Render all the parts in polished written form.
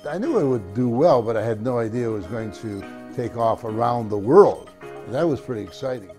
I knew it would do well, but I had no idea it was going to take off around the world. And that was pretty exciting.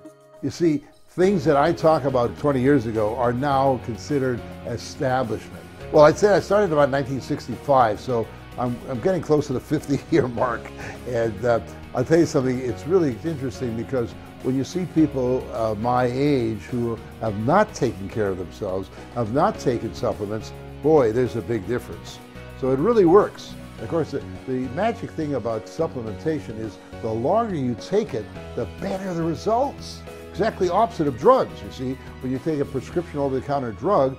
You see, things that I talk about 20 years ago are now considered establishment. Well, I'd say I started about 1965, so I'm getting close to the 50-year mark. And I'll tell you something, it's really interesting because when you see people my age who have not taken care of themselves, have not taken supplements, boy, there's a big difference. So it really works. Of course, the magic thing about supplementation is the longer you take it, the better the results. Exactly opposite of drugs, you see. When you take a prescription over-the-counter drug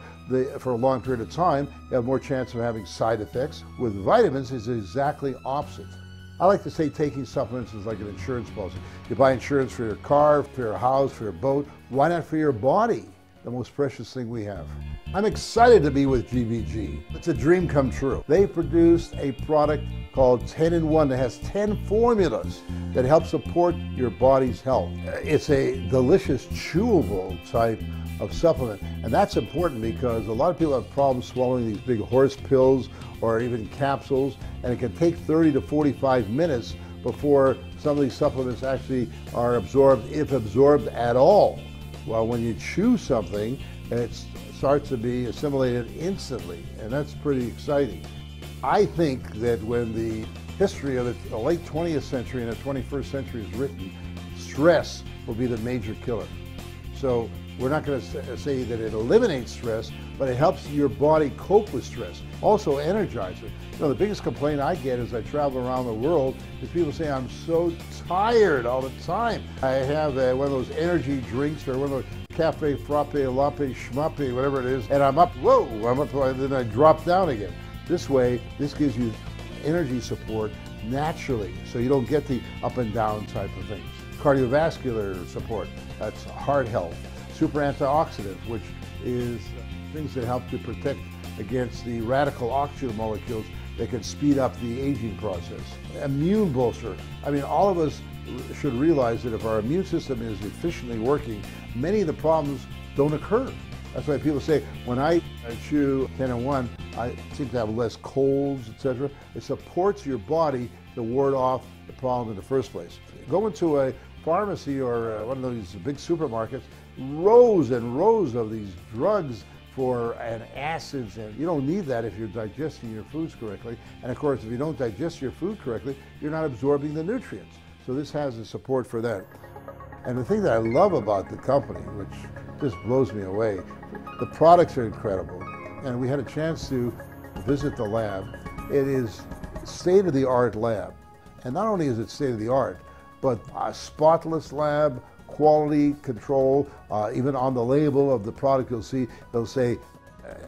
for a long period of time, you have more chance of having side effects. With vitamins, it's exactly opposite. I like to say taking supplements is like an insurance policy. You buy insurance for your car, for your house, for your boat. Why not for your body? The most precious thing we have. I'm excited to be with GBG. It's a dream come true. They produced a product called 10-in-1 that has 10 formulas that help support your body's health. It's a delicious, chewable type of supplement. And that's important because a lot of people have problems swallowing these big horse pills or even capsules, and it can take 30 to 45 minutes before some of these supplements actually are absorbed, if absorbed at all. Well, when you chew something, it starts to be assimilated instantly, and that's pretty exciting. I think that when the history of the late 20th century and the 21st century is written, stress will be the major killer. So we're not going to say that it eliminates stress, but it helps your body cope with stress. Also energizer. You know, the biggest complaint I get as I travel around the world is people say, I'm so tired all the time. I have one of those energy drinks or one of those cafe, frappe, latte, schmappe, whatever it is, and I'm up, whoa, I'm up, and then I drop down again. This way, this gives you energy support naturally, so you don't get the up and down type of things. Cardiovascular support, that's heart health. Super antioxidant, which is things that help to protect against the radical oxygen molecules that can speed up the aging process. Immune bolster. I mean, all of us should realize that if our immune system is efficiently working, many of the problems don't occur. That's why people say, when I chew 10-in-1, I seem to have less colds, etc. It supports your body to ward off the problem in the first place. Go into a pharmacy or one of these big supermarkets, rows and rows of these drugs and acids, and you don't need that if you're digesting your foods correctly. And of course, if you don't digest your food correctly, you're not absorbing the nutrients. So this has the support for that. And the thing that I love about the company, which just blows me away, the products are incredible. And we had a chance to visit the lab. It is state-of-the-art lab. And not only is it state-of-the-art, but a spotless lab, quality control, even on the label of the product you'll see, they'll say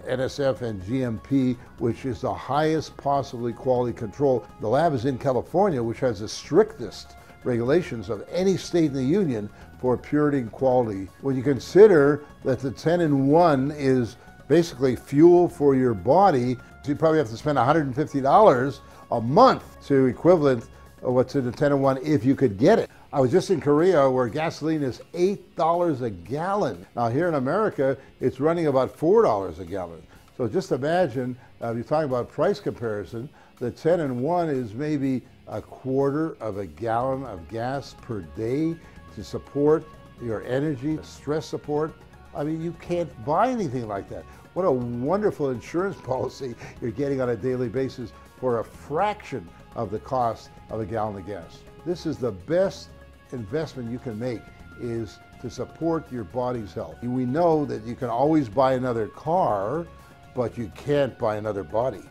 NSF and GMP, which is the highest possibly quality control. The lab is in California, which has the strictest regulations of any state in the union for purity and quality. When you consider that the 10-in-1 is basically fuel for your body, so you probably have to spend $150 a month to equivalent of what's in the 10-in-1 if you could get it. I was just in Korea where gasoline is $8 a gallon. Now here in America, it's running about $4 a gallon. So just imagine, if you're talking about price comparison, the 10-in-1 is maybe a quarter of a gallon of gas per day to support your energy, stress support. I mean, you can't buy anything like that. What a wonderful insurance policy you're getting on a daily basis for a fraction of the cost of a gallon of gas. This is the best investment you can make, is to support your body's health. We know that you can always buy another car, but you can't buy another body.